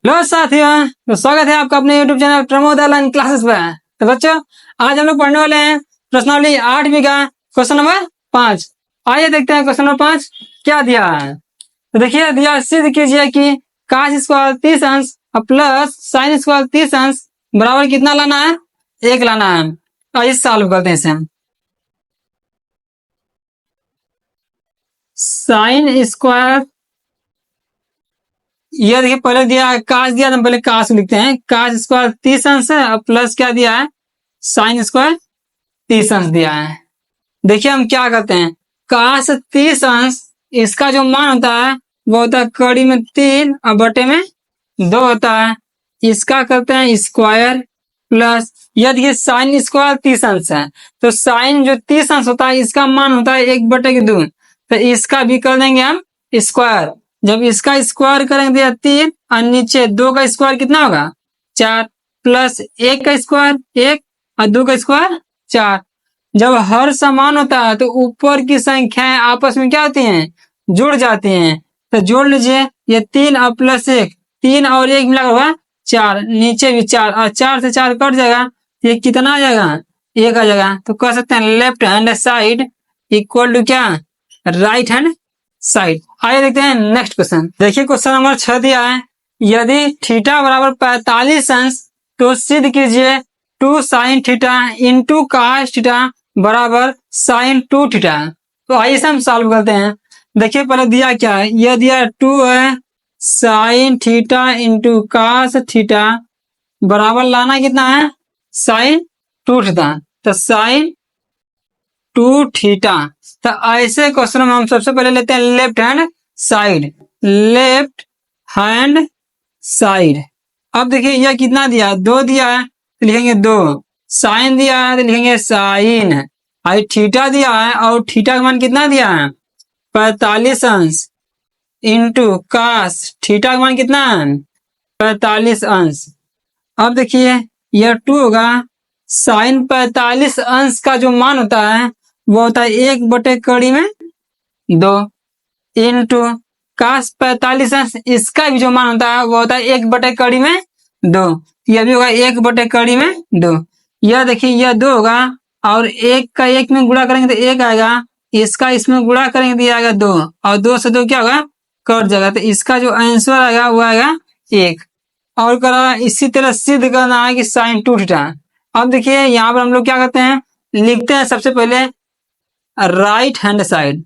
Hello साथियों, तो स्वागत है आपका अपने YouTube channel Pramod online classes में। तो बच्चों, आज हम लोग पढ़ने वाले हैं प्रश्नावली 8वीं का क्वेश्चन नंबर 5। आइए देखते हैं क्वेश्चन नंबर 5 क्या दिया है। तो देखिए दिया, सिद्ध कीजिए कि cos स्क्वायर 30 अंश प्लस साइन स्क्वायर 30 अंश बराबर कितना लाना है, 1 लाना है। आइए सॉल्व करते हैं इसे। साइन स्क्वायर, ये देखिए पहले दिया है काश, दिया तो पहले काश लिखते हैं। काश स्क्वायर 30 अंश है और प्लस क्या दिया है, साइन स्क्वायर 30 अंश दिया है। देखिए हम क्या करते हैं, काश 30 अंश इसका जो मान होता है वो होता है कड़ी में 3 और बटे में 2 होता है। इसका करते हैं स्क्वायर प्लस, यह देखिए साइन स्क्वायर 30 अंश है तो साइन जो 30 अंश होता है इसका मान होता है 1/2, तो इसका भी कर देंगे हम स्क्वायर। जब इसका स्क्वायर करेंगे 3 और नीचे 2 का स्क्वायर कितना होगा 4, प्लस 1 का स्क्वायर 1 और 2 का स्क्वायर 4। जब हर समान होता है तो ऊपर की संख्याएं आपस में क्या होती हैं, जुड़ जाती हैं। तो जोड़ लीजिए, ये 3 और प्लस 1, 3 और 1 मिला हुआ 4, नीचे भी 4 और 4 से 4 कट जाएगा, ये कितना आ जाएगा 1 आ जाएगा। तो कह सकते हैं left hand side equal to क्या, राइट हैंड साइड। आइए देखते हैं नेक्स्ट क्वेश्चन। देखिए क्वेश्चन नंबर 6 दिया है, यदि थीटा बराबर 45 अंश तो सिद्ध कीजिए 2 sine theta into cos theta बराबर साइन 2 थीटा। तो आइए से हम सॉल्व करते हैं। देखिए पहले दिया क्या है, यह दिया 2 है sine theta into cos theta बराबर लाना कितना है साइन 2 थीटा। तो साइन 2 थीटा। तो ऐसे क्वेश्चन में हम सबसे पहले लेते हैं left hand side, left hand side. अब देखिए यह कितना दिया है, 2 दिया है तो लिखेंगे 2, साइन दिया है तो लिखेंगे साइन, और थीटा दिया है और थीटा का मान कितना दिया है 45 अंश इंटू कास थीटा का मान कितना है 45 अंश। अब देखिए यह 2 होगा, साइन 45 अंश का जो मान होता है वो होता है 1/2 इंटू कास 45 अंश, इसका भी जो मान होता है वो होता है 1/2। यह भी होगा 1/2। यह देखिए यह 2 होगा और 1 का 1 में गुणा करेंगे तो 1 आएगा, इसका इसमें गुणा करेंगे तो ये आएगा 2 और 2 से 2 क्या होगा कट जाएगा। तो इसका जो आंसर आएगा वो आएगा 1। और करा इसी तरह सिद्ध करना है कि साइन 2 थीटा। अब देखिए यहाँ पर हम लोग क्या करते हैं, लिखते हैं सबसे पहले right hand side,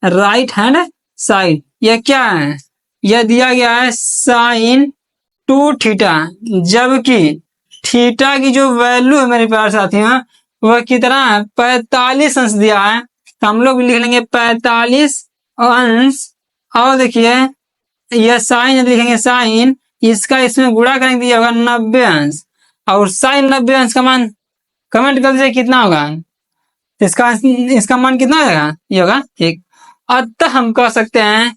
right hand side. यह क्या है, यह दिया गया है साइन 2 थीटा, जबकि थीटा की जो वैल्यू है मेरे प्यारे साथियों वह कितना है 45 अंश दिया है। तो हम लोग लिख लेंगे 45 अंश, और देखिए यह साइन लिखेंगे साइन, इसका इसमें गुणा करेंगे ये होगा 90 अंश, और साइन 90 अंश का मान कमेंट कर दीजिए कितना होगा। इसका मान कितना हो जाएगा, ये होगा 1। अतः हम कह सकते हैं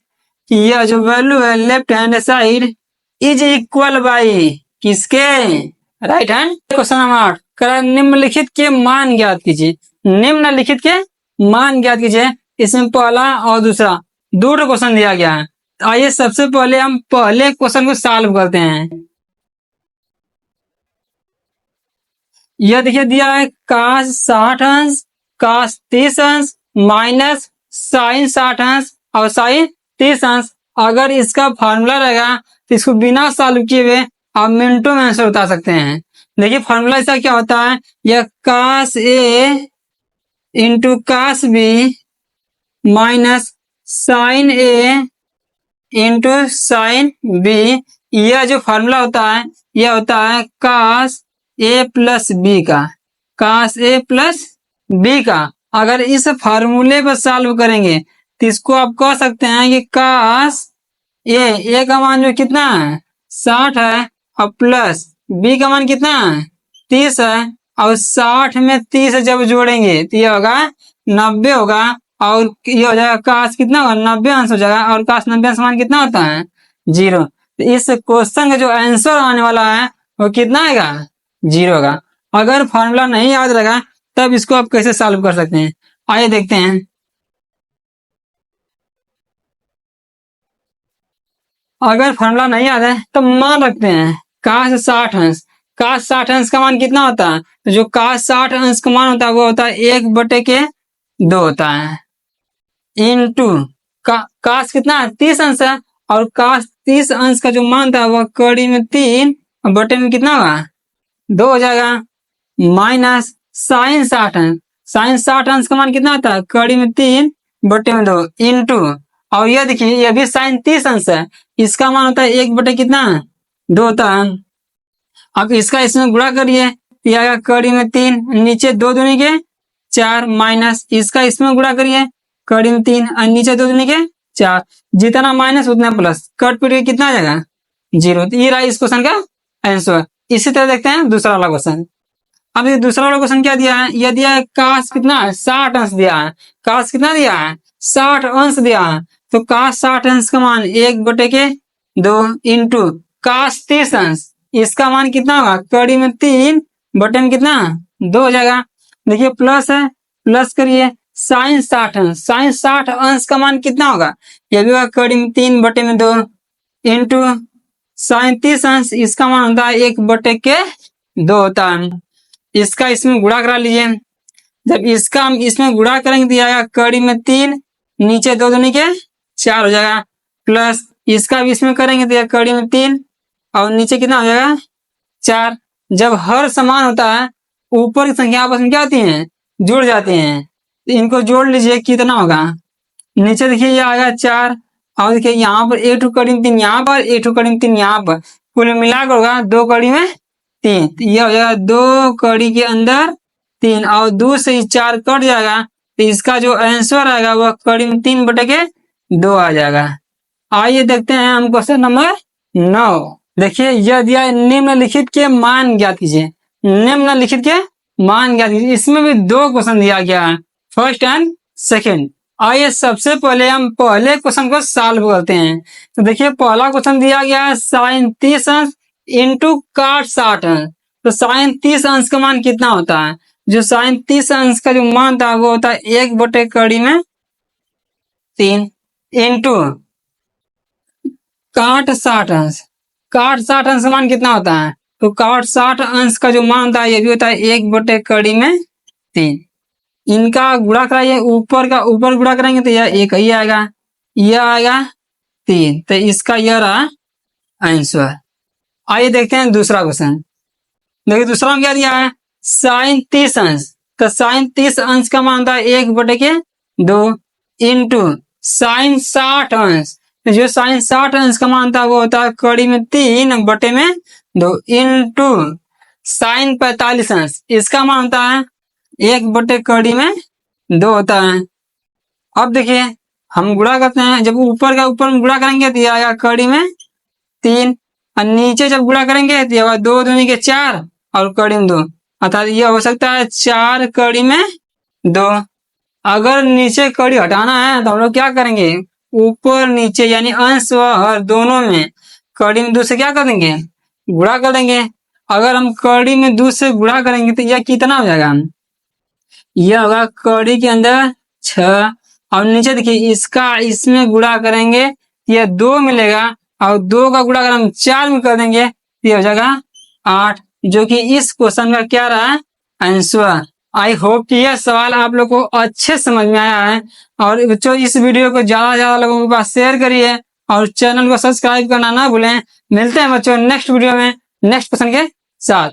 कि यह जो वैल्यू है left hand side is equal by किसके, राइट हैंड। क्वेश्चन नंबर 8 करा निम्नलिखित के मान ज्ञात कीजिए। निम्नलिखित के मान ज्ञात कीजिए, इसमें पहला और दूसरा 2 क्वेश्चन दिया गया है। आइए सबसे पहले हम पहले क्वेश्चन को सॉल्व करते हैं। यह देखिए दिया है कास 60 अंश कास 30 अंश माइनस साइन 60 अंश और साइन 30 अंश। अगर इसका फॉर्मूला रहेगा तो इसको बिना सॉल्व किए हुए आप मिनटों में आंसर बता सकते हैं। देखिए फॉर्मूला इसका क्या होता है, यह cos A into cos B minus sine A into sine B. यह जो फॉर्मूला होता है यह होता है कास ए प्लस बी का, कास ए प्लस बी का। अगर इस फार्मूले पर सॉल्व करेंगे तो इसको आप कह सकते हैं कि कास ए का मान जो कितना है 60 है और प्लस बी का मान कितना है 30 है, और 60 में 30 जब जोड़ेंगे तो ये होगा 90 होगा, और ये हो जाएगा काश कितना होगा 90 अंश हो जाएगा, और काश 90 अंश मान कितना होता है 0। तो इस क्वेश्चन का जो आंसर आने वाला है वो कितना आएगा 0 होगा। अगर फॉर्मूला नहीं याद रहेगा तब इसको आप कैसे सॉल्व कर सकते हैं, आइए देखते हैं। अगर फॉर्मूला नहीं आता है तो मान रखते हैं cos 60 अंश। cos 60 अंश का मान कितना होता है? तो जो cos 60 अंश का मान होता है वो होता है 1/2 होता है, इंटू cos कितना है 30 अंश है, और cos 30 अंश का जो मान था वो कड़ी में 3 और बटे में कितना होगा 2 हो जाएगा, माइनस sin 60 अंश। sin 60 अंश का मान कितना होता है? कड़ी में 3 बटे में 2 इंटू, और ये देखिए ये भी sin 30 अंश है, इसका मान होता है 1 बटे कितना 2 होता है। अब इसका इसमें गुणा करिए, ये आएगा कड़ी में 3, नीचे 2 दूनी के 4, माइनस इसका इसमें गुणा करिए, कड़ी में 3 और नीचे 2 दूनी के 4, जितना माइनस उतना प्लस, कट पीट के कितना आ जाएगा 0। तो ये रहा इस क्वेश्चन का आंसर। इसी तरह देखते हैं दूसरा वाला क्वेश्चन। अब ये दूसरा वाला क्वेश्चन क्या दिया है? यह दिया है cos कितना 60 अंश दिया है। cos कितना दिया है? 60 अंश दिया है। तो cos 60 अंश का मान 1/2 इंटू cos 30 अंश, इसका मान कितना होगा? कड़ी में 3 बटे में कितना 2 हो जाएगा। देखिए प्लस है, प्लस करिए sin 60 अंश। sin 60 अंश का मान कितना होगा? ये भी होगा कड़ी में 3 बटे में 2 इंटू sin 30 अंश, इसका मान होता है 1/2 होता है। इसका इसमें गुणा करा लीजिए, जब इसका हम इसमें गुणा करेंगे तो आएगा कड़ी में 3, नीचे 2 दूनी के 4 हो जाएगा, प्लस इसका भी इसमें करेंगे तो कड़ी में 3 और नीचे कितना हो जाएगा 4। जब हर समान होता है ऊपर की संख्या आपस में क्या होती है? जुड़ जाती हैं। तो इनको जोड़ लीजिए, कितना होगा? नीचे देखिए ये आएगा 4, और देखिए यहाँ पर 1 कड़ी में 3 यहाँ पर, 1 कड़ी में 3 यहाँ पर, कुल मिलाकर होगा 2 कड़ी में 3। तो ये हो जाएगा 2 कड़ी के अंदर 3, और 2 से 4 कट जाएगा, तो इसका जो आंसर आएगा वह कड़ी में 3/2 आ जाएगा। आइए देखते हैं हम क्वेश्चन नंबर 9। देखिए यह दिया निम्नलिखित के मान ज्ञात कीजिए। निम्नलिखित के मान ज्ञात कीजिए। इसमें भी 2 क्वेश्चन दिया गया है, फर्स्ट एंड सेकेंड। आइए सबसे पहले हम पहले क्वेश्चन को सॉल्व करते हैं। तो देखिए पहला क्वेश्चन दिया गया है sin 30 अंश इंटू cos 60 अंश। तो sin 30 अंश का मान कितना होता है? जो sin 30 अंश का जो मान था वो होता है 1/3 इंटू cot 60 अंश। cot 60 अंश का मान कितना होता है? तो cot 60 अंश का जो मान होता है ये भी होता है 1/3। इनका गुणा कराइए, ऊपर का ऊपर गुणा करेंगे तो यह 1 ही आएगा, यह आएगा 3। तो इसका यह रहा आंसर। आइए देखते हैं दूसरा क्वेश्चन। देखिए दूसरा में क्या दिया है? sin 30 अंश। तो sin 30 अंश का मान होता है 1/2 इंटू sin 60 अंश। तो जो sin 60 अंश का मान था वो होता है कड़ी में 3 बटे में 2 इंटू sin 45 अंश, इसका मान होता है 1/2 होता है। अब देखिए हम गुणा करते हैं, जब ऊपर का ऊपर में गुणा करेंगे तो आएगा कड़ी में 3, और नीचे जब गुणा करेंगे तो आएगा 2 दूनी के 4 और कड़ी में 2, अर्थात ये हो सकता है 4 कड़ी में 2। अगर नीचे कड़ी हटाना है तो हम लोग क्या करेंगे? ऊपर नीचे यानी अंश व हर दोनों में कड़ी में 2 से क्या कर देंगे? गुणा कर देंगे। अगर हम कड़ी में 2 से गुणा करेंगे तो यह कितना हो जाएगा? यह होगा कड़ी के अंदर 6, और नीचे देखिए इसका इसमें गुणा करेंगे यह 2 मिलेगा, और 2 का गुणा अगर हम 4 में कर देंगे तो यह हो जाएगा 8, जो कि इस क्वेश्चन का क्या रहा आंसर। आई होप कि यह सवाल आप लोग को अच्छे समझ में आया है, और बच्चों इस वीडियो को ज्यादा से ज्यादा लोगों के पास शेयर करिए और चैनल को सब्सक्राइब करना ना भूलें। मिलते हैं बच्चों नेक्स्ट वीडियो में नेक्स्ट क्वेश्चन के साथ।